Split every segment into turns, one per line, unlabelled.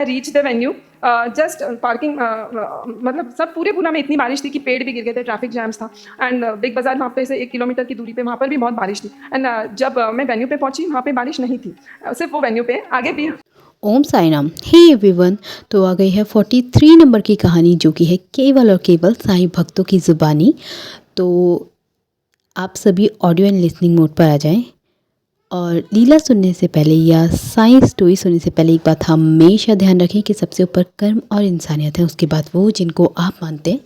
Reach the venue, just parking, मतलब सब पूरे पूना में इतनी बारिश थी कि पेड़ भी गिर गए थे, ट्रैफिक जैम्स था। एंड बिग बाजार वहाँ पे से 1 किलोमीटर की दूरी पे वहाँ पर भी बहुत बारिश थी। एंड जब मैं वेन्यू पे पहुंची वहाँ पे बारिश नहीं थी, सिर्फ वो वेन्यू पे, आगे भी।
ओम साई राम। हे एवरीवन, तो आ गई है 43 नंबर की कहानी, जो कि है केवल और केवल साईं भक्तों की ज़ुबानी। तो आप सभी ऑडियो एंड लिसनिंग मोड पर आ जाएं। और लीला सुनने से पहले या साईं स्टोरी सुनने से पहले एक बात हमेशा ध्यान रखें कि सबसे ऊपर कर्म और इंसानियत है, उसके बाद वो जिनको आप मानते हैं।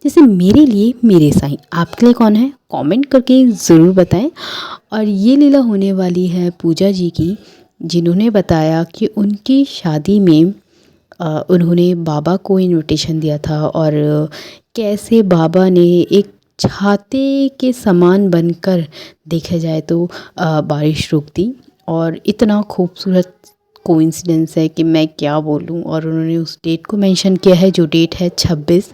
जैसे मेरे लिए मेरे साईं, आपके लिए कौन है? कमेंट करके ज़रूर बताएं। और ये लीला होने वाली है पूजा जी की, जिन्होंने बताया कि उनकी शादी में उन्होंने बाबा को इनविटेशन दिया था, और कैसे बाबा ने एक छाते के समान बनकर, देखा जाए तो बारिश रोक दी। और इतना खूबसूरत कोइंसिडेंस है कि मैं क्या बोलूं। और उन्होंने उस डेट को मेंशन किया है, जो डेट है 26,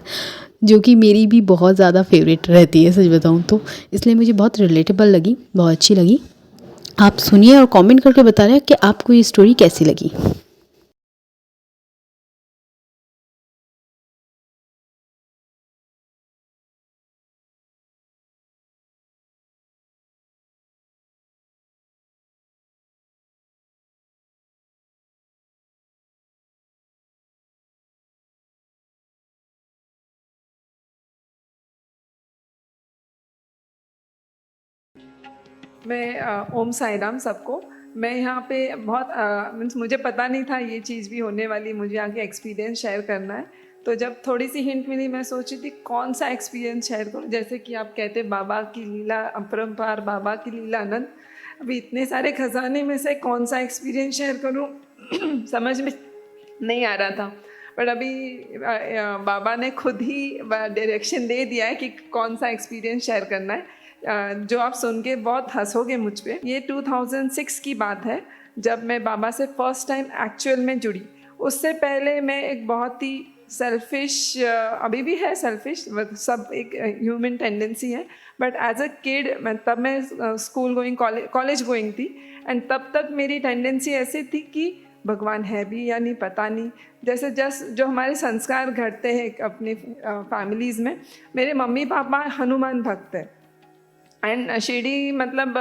जो कि मेरी भी बहुत ज़्यादा फेवरेट रहती है, सच बताऊं तो। इसलिए मुझे बहुत रिलेटेबल लगी, बहुत अच्छी लगी। आप सुनिए और कमेंट करके बता रहे हैं कि आपको ये स्टोरी कैसी लगी।
मैं ओम साई राम सबको। मैं यहाँ पे बहुत मीन्स मुझे पता नहीं था ये चीज़ भी होने वाली, मुझे आगे एक्सपीरियंस शेयर करना है। तो जब थोड़ी सी हिंट मिली, मैं सोची थी कौन सा एक्सपीरियंस शेयर करूँ। जैसे कि आप कहते बाबा की लीला अपरंपार, बाबा की लीला अनंत। अभी इतने सारे खजाने में से कौन सा एक्सपीरियंस शेयर करूँ समझ में नहीं आ रहा था। बट अभी बाबा ने खुद ही डायरेक्शन दे दिया है कि कौन सा एक्सपीरियंस शेयर करना है, जो आप सुन के बहुत हंसोगे मुझ पे। ये 2006 की बात है, जब मैं बाबा से फर्स्ट टाइम एक्चुअल में जुड़ी। उससे पहले मैं एक बहुत ही सेल्फिश, अभी भी है सेल्फिश, सब एक ह्यूमन टेंडेंसी है। बट एज अ किड, तब मैं स्कूल गोइंग, कॉलेज गोइंग थी। एंड तब तक मेरी टेंडेंसी ऐसी थी कि भगवान है भी या नहीं पता नहीं। जैसे जस्ट जो हमारे संस्कार घटते हैं अपनी फैमिलीज़ में, मेरे मम्मी पापा हनुमान भक्त हैं। एंड शिरडी मतलब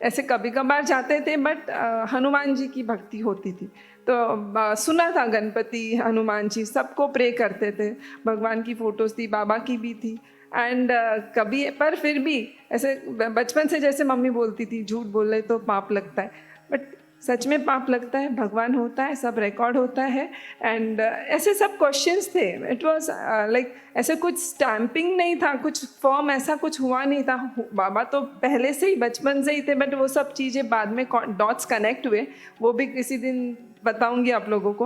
ऐसे कभी कभार जाते थे, बट हनुमान जी की भक्ति होती थी। तो सुना था गणपति हनुमान जी सबको प्रे करते थे, भगवान की फ़ोटोज़ थी, बाबा की भी थी। एंड कभी, पर फिर भी ऐसे बचपन से जैसे मम्मी बोलती थी झूठ बोल रहे तो पाप लगता है, बट सच में पाप लगता है, भगवान होता है, सब रिकॉर्ड होता है। एंड ऐसे सब क्वेश्चंस थे। इट वाज लाइक ऐसे कुछ स्टैंपिंग नहीं था, कुछ फॉर्म ऐसा कुछ हुआ नहीं था। बाबा तो पहले से ही बचपन से ही थे, बट वो सब चीज़ें बाद में डॉट्स कनेक्ट हुए, वो भी किसी दिन बताऊंगी आप लोगों को।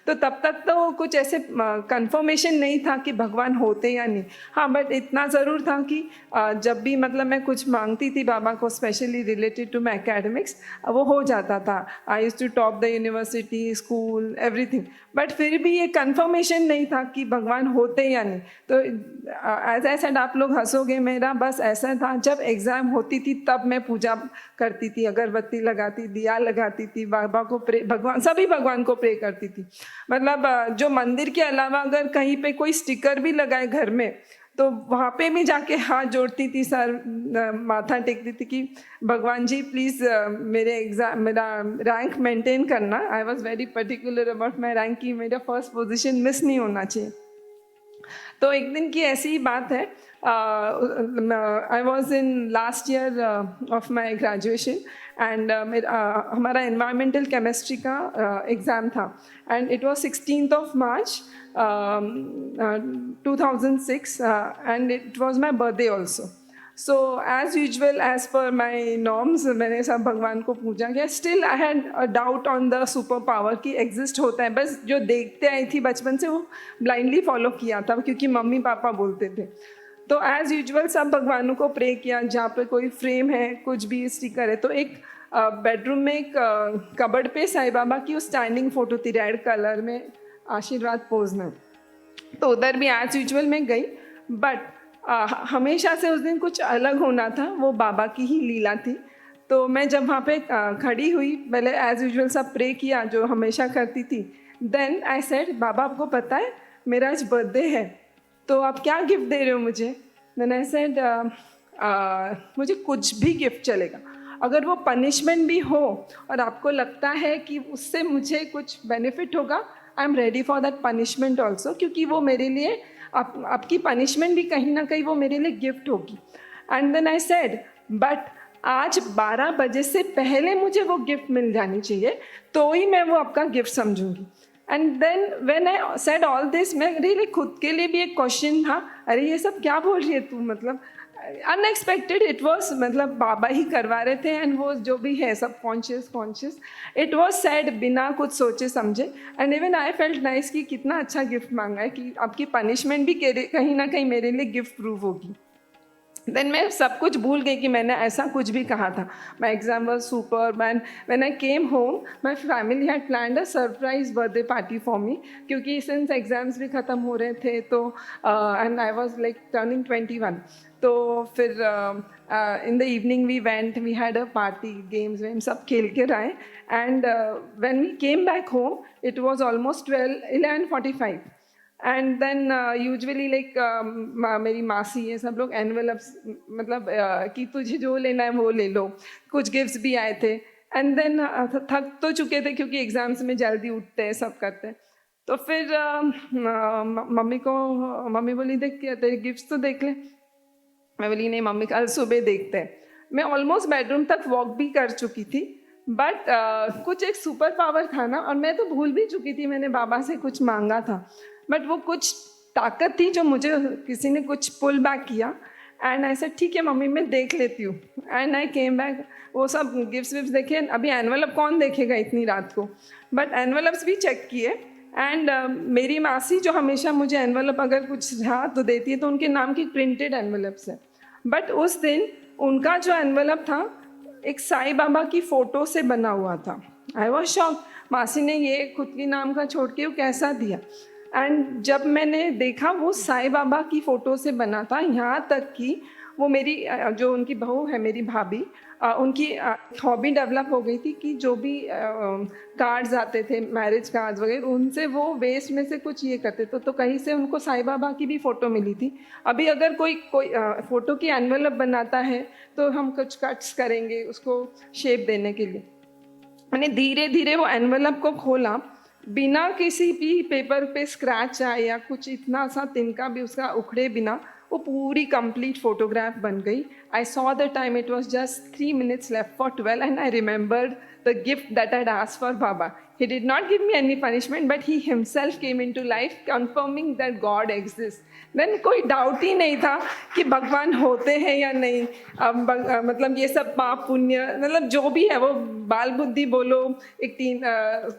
तो तब तक तो कुछ ऐसे कंफर्मेशन नहीं था कि भगवान होते या नहीं। हाँ, बट इतना ज़रूर था कि जब भी मतलब मैं कुछ मांगती थी बाबा को, specially related to my academics, वो हो जाता था। I used to top the university, school, everything. But फिर भी ये कंफर्मेशन नहीं था कि भगवान होते या नहीं। तो एज आई सेड, आप लोग हंसोगे, मेरा बस ऐसा था, जब एग्ज़ाम होती थी तब मैं पूजा करती थी, अगरबत्ती लगाती, दिया लगाती थी, बाबा को प्रे, भगवान, सभी भगवान को प्रे करती थी। मतलब जो मंदिर के अलावा अगर कहीं पे कोई स्टिकर भी लगाए घर में, तो वहाँ पे भी जाके हाथ जोड़ती थी, सर माथा टेकती थी कि भगवान जी प्लीज़ मेरे एग्ज़ाम, मेरा रैंक मेंटेन करना। I was very particular about my rank, की मेरा फर्स्ट पोजीशन मिस नहीं होना चाहिए। तो एक दिन की ऐसी ही बात है, I was in last year of my graduation. And हमारा इन्वायरमेंटल केमिस्ट्री का एग्ज़ाम था। And it was 16th March 2006, and it was my birthday also. So as usual, as per my norms, मैंने सब भगवान को पूजा किया। Still I had a doubt on the super power की एग्जिस्ट होता है, बस जो देखते आई थी बचपन से वो ब्लाइंडली फॉलो किया था, क्योंकि मम्मी पापा बोलते थे। तो एज यूजल सब भगवानों को प्रे किया। जहाँ पे कोई फ्रेम है, कुछ भी स्टिकर है, तो एक बेडरूम में एक कबर्ड पे साईं बाबा की स्टैंडिंग फोटो थी, रेड कलर में, आशीर्वाद पोज में। तो उधर भी एज यूजल मैं गई, बट हमेशा से उस दिन कुछ अलग होना था, वो बाबा की ही लीला थी। तो मैं जब वहाँ पे खड़ी हुई, पहले एज यूजल सब प्रे किया जो हमेशा करती थी। देन आई सेड बाबा आपको पता है मेरा आज बर्थडे है, तो आप क्या गिफ्ट दे रहे हो मुझे? देन आई सेड मुझे कुछ भी गिफ्ट चलेगा, अगर वो पनिशमेंट भी हो और आपको लगता है कि उससे मुझे कुछ बेनिफिट होगा, I am ready for that punishment also, क्योंकि वो मेरे लिए आपकी पनिशमेंट भी कहीं ना कहीं वो मेरे लिए गिफ्ट होगी। And then I said but आज 12 बजे से पहले मुझे वो गिफ्ट मिल जानी चाहिए, तो ही मैं वो आपका गिफ्ट समझूंगी। And then when I said all this, मेरे लिए खुद के लिए भी एक क्वेश्चन था, अरे ये सब क्या बोल रही है तू, मतलब अनएक्सपेक्टेड इट वॉज, मतलब बाबा ही करवा रहे थे एंड वो जो भी है सब कॉन्शियस इट वॉज सैड बिना कुछ सोचे समझे। And even I felt nice कि कितना अच्छा गिफ्ट मांगा है, कि आपकी पनिशमेंट भी कहीं ना कहीं मेरे लिए गिफ्ट प्रूव होगी। देन मैं सब कुछ भूल गई कि मैंने ऐसा कुछ भी कहा था। My exam was super man. When I came home my family had planned a surprise birthday party for me, क्योंकि सिंस एग्जाम्स भी ख़त्म हो रहे थे, तो and I was like turning 21। तो फिर in the evening we went, we had a party, games वेम सब खेल के आए। And when we came back home it was almost 11:45। And then usually like मेरी मासी ये सब लोग एनवेलप्स, मतलब कि तुझे जो लेना है वो ले लो, कुछ गिफ्ट्स भी आए थे। एंड देन थक तो चुके थे क्योंकि एग्ज़ाम्स में जल्दी उठते हैं, सब करते हैं। तो फिर मम्मी बोली देख के तेरे गिफ्ट्स तो देख ले। मैं बोली नहीं मम्मी कल सुबह देखते हैं। मैं ऑलमोस्ट बेडरूम तक वॉक भी कर चुकी थी, बट कुछ एक सुपर पावर था ना, और मैं तो भूल भी चुकी थी मैंने बाबा से कुछ मांगा था, बट वो कुछ ताकत थी जो मुझे किसी ने कुछ पुल बैक किया। एंड ऐसा ठीक है मम्मी मैं देख लेती हूँ। एंड आई केम बैक, वो सब गिफ्ट्स विफ्ट्स देखे। अभी एनवेलप कौन देखेगा इतनी रात को, बट एनवेलप्स भी चेक किए। एंड मेरी मासी जो हमेशा मुझे एनवेलप अगर कुछ रहा तो देती है, तो उनके नाम की प्रिंटेड एनवेलप्स है। बट उस दिन उनका जो एनवेलप था एक साईं बाबा की फ़ोटो से बना हुआ था। आई वॉज शॉक, मासी ने ये खुद के नाम का छोड़ के वो कैसा दिया। एंड जब मैंने देखा वो साईं बाबा की फ़ोटो से बना था, यहाँ तक कि वो मेरी जो उनकी बहू है मेरी भाभी, उनकी हॉबी डेवलप हो गई थी कि जो भी कार्ड्स आते थे मैरिज कार्ड्स वगैरह, उनसे वो वेस्ट में से कुछ ये करते तो कहीं से उनको साईं बाबा की भी फ़ोटो मिली थी। अभी अगर कोई फ़ोटो की एनवेलप बनाता है तो हम कुछ कट्स करेंगे उसको शेप देने के लिए। मैंने धीरे धीरे वो एनवेलप को खोला, बिना किसी भी पेपर पे स्क्रैच आए या कुछ इतना सा तिनका भी उसका उखड़े बिना वो पूरी कंप्लीट फोटोग्राफ बन गई। I saw the time, it was just 3 minutes left for 12 and I remembered the gift that I'd asked for Baba. He did not give me any punishment, but he himself came into life confirming that God exists. Then कोई doubt ही नहीं था कि भगवान होते हैं या नहीं। मतलब ये सब पाप पुण्य, मतलब जो भी है वो बाल बुद्धि बोलो, एक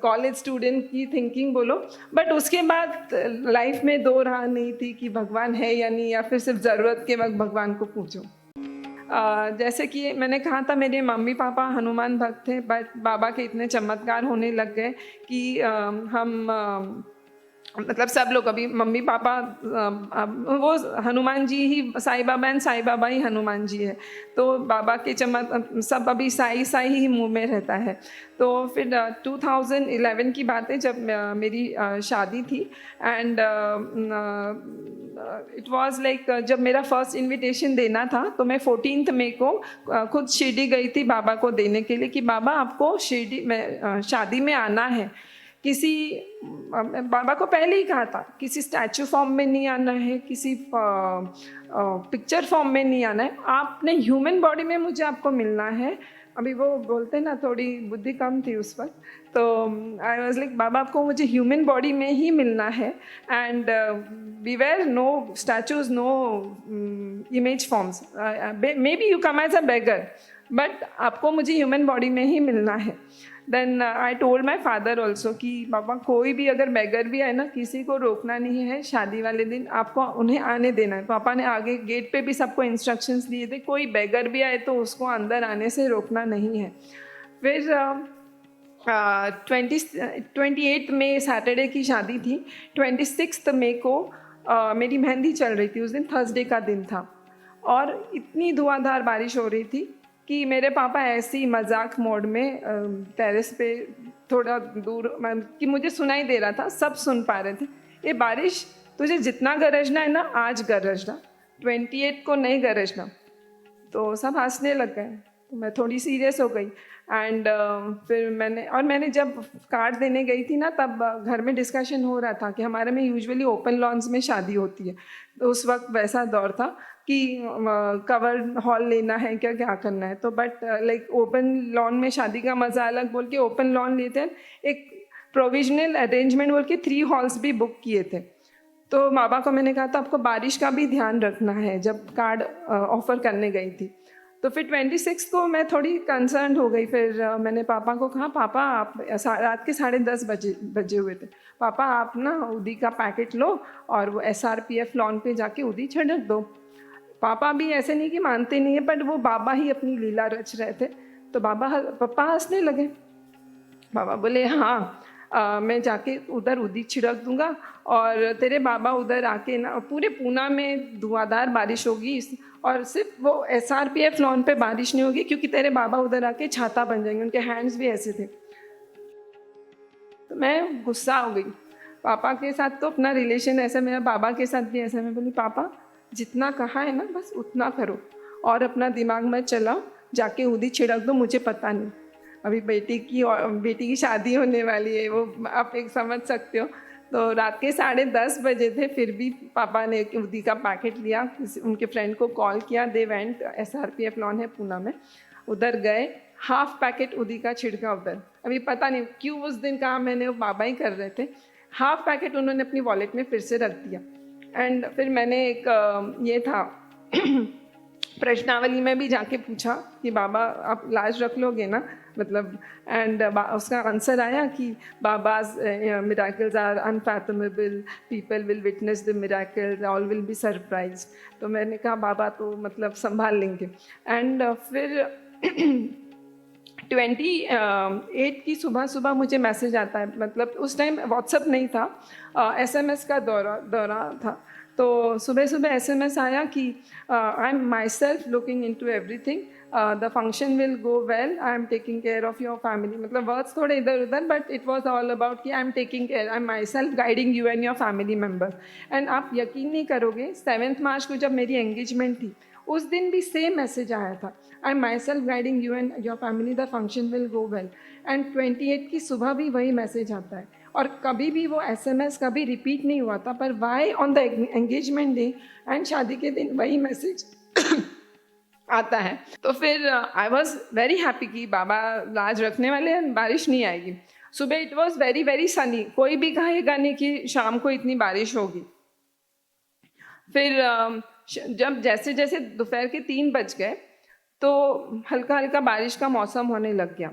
कॉलेज स्टूडेंट की थिंकिंग बोलो, बट उसके बाद लाइफ में दो राह नहीं थी कि भगवान है या नहीं, या फिर सिर्फ ज़रूरत के वक्त भगवान को पूछो। जैसे कि मैंने कहा था मेरे मम्मी पापा हनुमान भक्त थे, बट बाबा के इतने चमत्कार होने लग गए कि हम मतलब सब लोग, अभी मम्मी पापा वो हनुमान जी ही साईं बाबा एंड साईं बाबा ही हनुमान जी है, तो बाबा के सब अभी साई साई ही मुंह में रहता है। तो फिर 2011 की बात है जब मेरी शादी थी। एंड इट वाज लाइक जब मेरा फर्स्ट इनविटेशन देना था तो मैं 14 मई को खुद शिरडी गई थी बाबा को देने के लिए कि बाबा आपको शिरडी में शादी में आना है। किसी बाबा को पहले ही कहा था किसी स्टैचू फॉर्म में नहीं आना है, किसी पिक्चर फॉर्म में नहीं आना है, आपने ह्यूमन बॉडी में मुझे आपको मिलना है। अभी वो बोलते ना थोड़ी बुद्धि कम थी उस वक्त, तो आई वाज लाइक बाबा आपको मुझे ह्यूमन बॉडी में ही मिलना है। And we were no statues, no image forms, maybe you come as a beggar, but आपको मुझे ह्यूमन बॉडी में ही मिलना है। Then I told my father also कि पापा कोई भी अगर बेगर भी आए ना, किसी को रोकना नहीं है, शादी वाले दिन आपको उन्हें आने देना है। पापा ने आगे गेट पे भी सबको इंस्ट्रक्शंस दिए थे, कोई बेगर भी आए तो उसको अंदर आने से रोकना नहीं है। फिर 28 मई सैटरडे की शादी थी। 26 मई को मेरी मेहंदी चल रही थी, उस दिन थर्सडे का दिन था, और इतनी धुआंधार बारिश हो रही थी कि मेरे पापा ऐसे ही मजाक मोड में टेरेस पे थोड़ा दूर कि मुझे सुनाई दे रहा था, सब सुन पा रहे थे, ये बारिश तुझे जितना गरजना है ना आज गरजना, 28 को नहीं गरजना। तो सब हंसने लग गए, तो मैं थोड़ी सीरियस हो गई। एंड फिर मैंने जब कार्ड देने गई थी ना, तब घर में डिस्कशन हो रहा था कि हमारे में यूजुअली ओपन लॉन्स में शादी होती है, तो उस वक्त वैसा दौर था कि कवर्ड हॉल लेना है क्या क्या करना है। तो बट लाइक ओपन लॉन में शादी का मज़ा अलग बोल के ओपन लॉन लेते हैं, एक प्रोविजनल अरेंजमेंट बोल के 3 हॉल्स भी बुक किए थे। तो बाबा को मैंने कहा था आपको बारिश का भी ध्यान रखना है, जब कार्ड ऑफ़र करने गई थी। तो फिर 26 को मैं थोड़ी कंसर्न हो गई। फिर मैंने पापा को कहा, पापा आप रात के 10:30 बजे हुए थे, पापा आप ना उदी का पैकेट लो और वो SRPF लॉन पे जाके उदी छिड़क दो। पापा भी ऐसे नहीं कि मानते नहीं है, बट वो बाबा ही अपनी लीला रच रहे थे। तो पापा हंसने लगे। बाबा बोले हाँ, मैं जाके उधर उदी छिड़क दूंगा और तेरे बाबा उधर आके ना पूरे पूना में धुआंधार बारिश होगी, और सिर्फ वो SRPF लॉन पे बारिश नहीं होगी क्योंकि तेरे बाबा उधर आके छाता बन जाएंगे। उनके हैंड्स भी ऐसे थे। तो मैं गुस्सा हो गई। पापा के साथ तो अपना रिलेशन ऐसा, मेरा बाबा के साथ भी ऐसा। मैं बोली पापा जितना कहा है ना बस उतना करो और अपना दिमाग मत चलाओ, जाके उदी छिड़क दो, मुझे पता नहीं। अभी बेटी की शादी होने वाली है, वो आप एक समझ सकते हो। तो रात के 10:30 बजे थे, फिर भी पापा ने उदी का पैकेट लिया, उनके फ्रेंड को कॉल किया, दे वेंट, SRPF लॉन है पूना में, उधर गए, हाफ पैकेट उदी का छिड़का उधर। अभी पता नहीं क्यों उस दिन कहा मैंने, वो बाबा ही कर रहे थे। हाफ पैकेट उन्होंने अपनी वॉलेट में फिर से रख दिया। एंड फिर मैंने एक ये था प्रश्नावली में भी जाके पूछा कि बाबा आप लाज रख लोगे ना, मतलब। एंड उसका आंसर आया कि Baba's miracles are unfathomable, people will witness the miracles, all will be surprise. तो मैंने कहा बाबा तो मतलब संभाल लेंगे। एंड फिर 28 की सुबह मुझे मैसेज आता है, मतलब उस टाइम व्हाट्सएप नहीं था, SMS का दौरा था। तो सुबह SMS आया कि I am myself looking into everything, the function will go well, I am taking care of your family. मतलब वर्ड्स थोड़े इधर उधर, but it was all about कि I am taking care, I am myself guiding you and your family members. And आप यकीन नहीं करोगे, 7 मार्च को जब मेरी एंगेजमेंट थी, उस दिन भी सेम मैसेज आया था, आई am myself guiding you and your family, the function will go well. And 28 की सुबह भी वही मैसेज आता है, और कभी भी वो SMS कभी रिपीट नहीं हुआ था, पर why on the engagement day and शादी के दिन वही मैसेज आता है। तो फिर आई वॉज वेरी हैप्पी कि बाबा लाज रखने वाले हैं, बारिश नहीं आएगी। सुबह it was very very Sunny, कोई भी कहेगा नहीं कि शाम को इतनी बारिश होगी। फिर जब जैसे जैसे दोपहर के 3 बज गए तो हल्का हल्का बारिश का मौसम होने लग गया।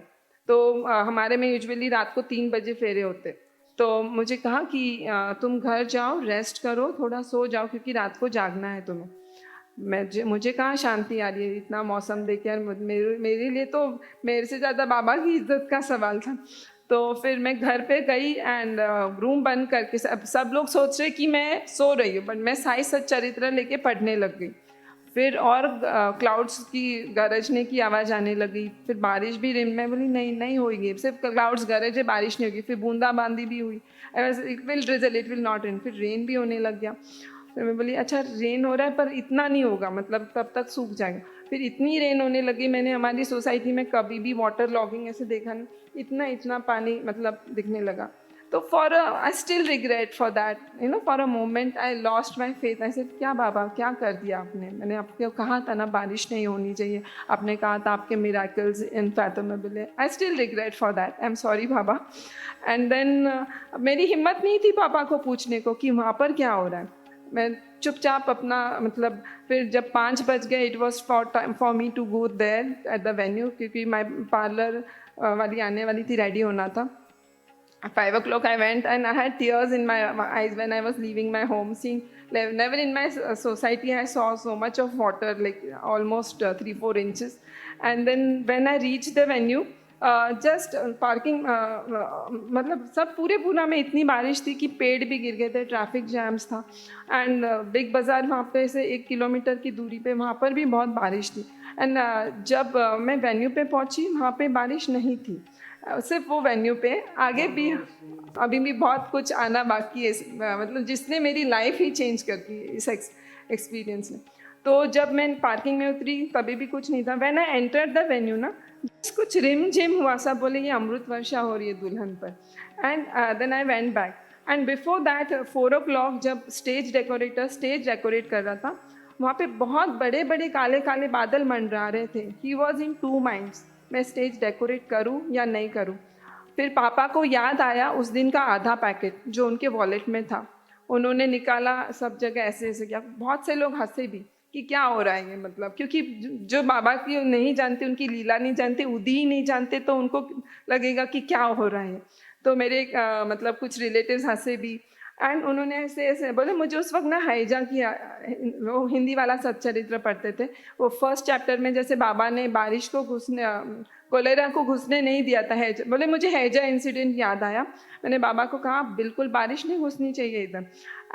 तो हमारे में यूजुअली रात को 3 बजे फेरे होते। तो मुझे कहा कि तुम घर जाओ, रेस्ट करो, थोड़ा सो जाओ क्योंकि रात को जागना है तुम्हें। मुझे कहाँ शांति आ रही है इतना मौसम देख कर। मेरे लिए तो मेरे से ज़्यादा बाबा की इज्जत का सवाल था। तो फिर मैं घर पे गई एंड रूम बंद करके, सब लोग सोच रहे कि मैं सो रही हूँ, बट मैं साई सच्चरित्र लेके पढ़ने लग गई। फिर और क्लाउड्स की गरजने की आवाज़ आने लगी, फिर बारिश भी रिम। मैं बोली नहीं होगी, सिर्फ क्लाउड्स गरजे, बारिश नहीं होगी। फिर बूंदाबांदी भी हुई, it will drizzle, it will not rain. फिर रेन भी होने लग गया। फिर मैं बोली अच्छा रेन हो रहा है पर इतना नहीं होगा, मतलब तब तक सूख जाएगा। फिर इतनी रेन होने लगी, मैंने हमारी सोसाइटी में कभी भी वाटर लॉगिंग ऐसे देखा नहीं, इतना पानी मतलब दिखने लगा। तो आई still regret for that, for a moment I lost my faith. ऐसे क्या बाबा क्या कर दिया आपने, मैंने आपको कहा था ना बारिश नहीं होनी चाहिए, आपने कहा था आपके मिराकल्स इनफैथमेबल है। I still regret for that, I am sorry बाबा। एंड देन मेरी हिम्मत नहीं थी पापा को पूछने को कि वहाँ पर क्या हो रहा है। मैं चुपचाप अपना मतलब, फिर जब 5 बज गए, it was for me to go there at the venue, क्योंकि माई पार्लर वाली आने वाली थी, रेडी होना था। 5 o'clock I went and I had tears in my eyes when I was leaving my home, seeing never in my society I saw so much of water, like almost 3-4 inches. And then when I reached the venue, just parking मतलब सब पूरे पूना में इतनी बारिश थी कि पेड़ भी गिर गए थे, ट्रैफिक जैम्स था। एंड बिग बाज़ार वहाँ पे से 1 किलोमीटर की दूरी पे, वहाँ पर भी बहुत बारिश थी। एंड जब मैं वेन्यू पे पहुँची, वहाँ पे बारिश नहीं थी। सिर्फ वो वेन्यू पे, आगे भी अभी भी बहुत कुछ आना बाकी है मतलब जिसने मेरी लाइफ ही चेंज कर दी है इस एक्सपीरियंस ने। तो जब मैं पार्किंग में उतरी तभी भी कुछ नहीं था। When I enter the venue ना, कुछ रिम झिम हुआ, सब बोले ये अमृत वर्षा हो रही है दुल्हन पर। And then I went back and before that 4 o'clock जब स्टेज डेकोरेट कर रहा था, वहाँ पे बहुत बड़े बड़े काले काले बादल मंडरा रहे थे। ही वॉज इन 2 minds, मैं स्टेज डेकोरेट करूँ या नहीं करूँ। फिर पापा को याद आया उस दिन का आधा पैकेट जो उनके वॉलेट में था, उन्होंने निकाला, सब जगह ऐसे ऐसे किया। बहुत से लोग हंसे भी कि क्या हो रहा है ये, मतलब क्योंकि जो बाबा की नहीं जानते, उनकी लीला नहीं जानते, उदी ही नहीं जानते, तो उनको लगेगा कि क्या हो रहा है। तो मेरे मतलब कुछ रिलेटिव्स हंसे भी। एंड उन्होंने ऐसे ऐसे बोले, मुझे उस वक्त ना हैजा किया, वो हिंदी वाला सच्चरित्र पढ़ते थे, वो फर्स्ट चैप्टर में जैसे बाबा ने बारिश को घुसने, कोलेरा को घुसने नहीं दिया था, हैजा, बोले मुझे हैजा इंसिडेंट याद आया। मैंने बाबा को कहा बिल्कुल बारिश नहीं घुसनी चाहिए इधर।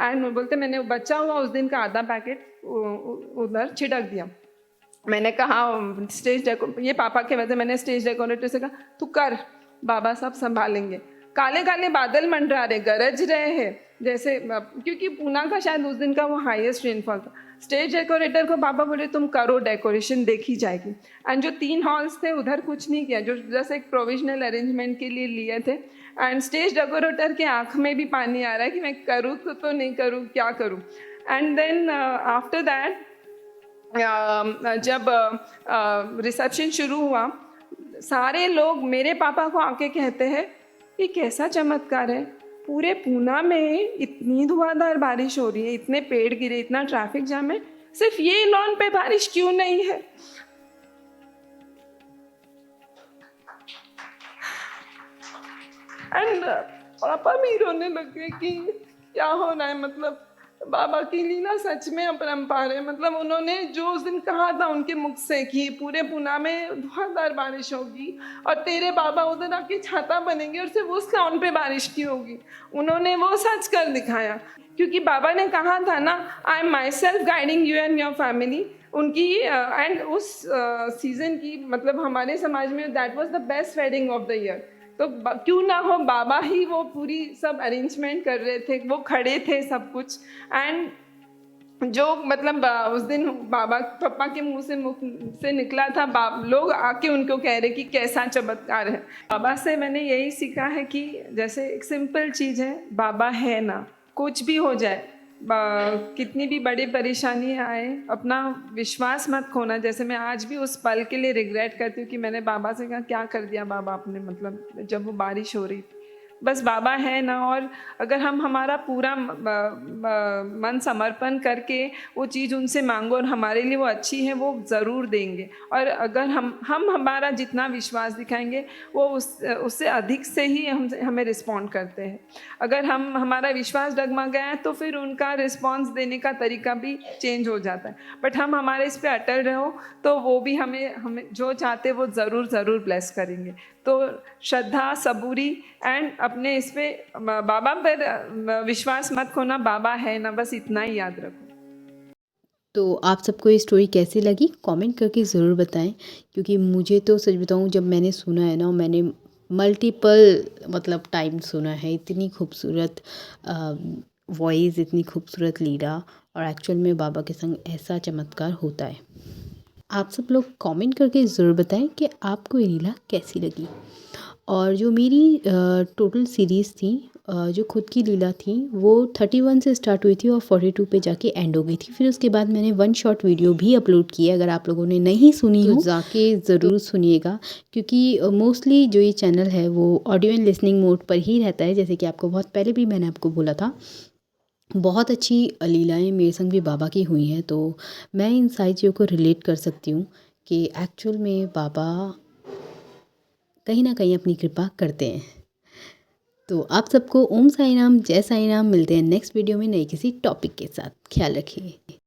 एंड बोलते मैंने बचा हुआ उस दिन का आधा पैकेट उधर छिड़क दिया। मैंने कहा ये पापा के वजह, मैंने स्टेज डेकोरेटर से कहा तू कर, बाबा सब संभालेंगे। काले काले बादल मंडरा रहे, गरज रहे हैं जैसे, क्योंकि पूना का शायद उस दिन का वो हाईएस्ट रेनफॉल था। स्टेज डेकोरेटर को पापा बोले तुम करो, डेकोरेशन देखी जाएगी। एंड जो 3 हॉल्स थे उधर कुछ नहीं किया, जो जैसे एक प्रोविजनल अरेंजमेंट के लिए लिए थे। एंड स्टेज डेकोरेटर के आँख में भी पानी आ रहा है कि मैं करूँ तो नहीं करूँ, क्या करूँ। एंड देन आफ्टर दैट जब रिसेप्शन शुरू हुआ, सारे लोग मेरे पापा को आके कहते हैं ये कैसा चमत्कार है, पूरे पूना में इतनी धुआंधार बारिश हो रही है, इतने पेड़ गिरे, इतना ट्रैफिक जाम है, सिर्फ ये लॉन पे बारिश क्यों नहीं है। एंड पापा भी रोने लगे कि क्या हो रहा है, मतलब बाबा की लीला सच में अपरंपार है। मतलब उन्होंने जो उस दिन कहा था उनके मुख से कि पूरे पूना में धुआंधार बारिश होगी और तेरे बाबा उधर आके छाता बनेंगे और सिर्फ उस लॉन पे बारिश की होगी, उन्होंने वो सच कर दिखाया। क्योंकि बाबा ने कहा था ना, आई am myself guiding you and your family, उनकी एंड उस सीज़न की, मतलब हमारे समाज में that was the best wedding of the year. तो क्यों ना हो, बाबा ही वो पूरी सब अरेंजमेंट कर रहे थे, वो खड़े थे सब कुछ। एंड जो मतलब उस दिन बाबा पापा के मुंह से निकला था, लोग आके उनको कह रहे कि कैसा चमत्कार है। बाबा से मैंने यही सीखा है कि जैसे एक सिंपल चीज़ है, बाबा है ना, कुछ भी हो जाए, कितनी भी बड़ी परेशानी आए, अपना विश्वास मत खोना। जैसे मैं आज भी उस पल के लिए रिग्रेट करती हूँ कि मैंने बाबा से कहा क्या कर दिया बाबा आपने, मतलब जब वो बारिश हो रही थी। बस बाबा है ना, और अगर हम हमारा पूरा मन समर्पण करके वो चीज़ उनसे मांगो और हमारे लिए वो अच्छी है, वो ज़रूर देंगे। और अगर हम हमारा जितना विश्वास दिखाएंगे, वो उससे अधिक से ही हमें रिस्पॉन्ड करते हैं। अगर हमारा विश्वास डगमगाया है तो फिर उनका रिस्पॉन्स देने का तरीका भी चेंज हो जाता है। बट हम हमारे इस पर अटल रहो तो वो भी हमें जो चाहते वो ज़रूर ब्लेस करेंगे। तो श्रद्धा, सबूरी एंड अपने इस पे बाबा पर विश्वास मत खोना, बाबा है ना, बस इतना ही याद रखो।
तो आप सबको ये स्टोरी कैसी लगी कमेंट करके ज़रूर बताएं, क्योंकि मुझे तो सच बताऊं, जब मैंने सुना है ना, मैंने मल्टीपल मतलब टाइम सुना है। इतनी खूबसूरत वॉइस, इतनी खूबसूरत लीला, और एक्चुअल में बाबा के संग ऐसा चमत्कार होता है। आप सब लोग कमेंट करके ज़रूर बताएं कि आपको ये लीला कैसी लगी। और जो मेरी टोटल सीरीज़ थी, जो खुद की लीला थी, वो 31 से स्टार्ट हुई थी और 42 पे जाके एंड हो गई थी। फिर उसके बाद मैंने 1 शॉर्ट वीडियो भी अपलोड की है, अगर आप लोगों ने नहीं सुनी हो तो जाके ज़रूर सुनिएगा, क्योंकि मोस्टली जो ये चैनल है वो ऑडियो एंड लिसनिंग मोड पर ही रहता है। जैसे कि आपको बहुत पहले भी मैंने आपको बोला था, बहुत अच्छी लीलाएं मेरे संग भी बाबा की हुई हैं, तो मैं इन सारी चीज़ों को रिलेट कर सकती हूँ कि एक्चुअल में बाबा कहीं ना कहीं अपनी कृपा करते हैं। तो आप सबको ओम साई राम, जय साई राम। मिलते हैं नेक्स्ट वीडियो में नई किसी टॉपिक के साथ। ख्याल रखिए।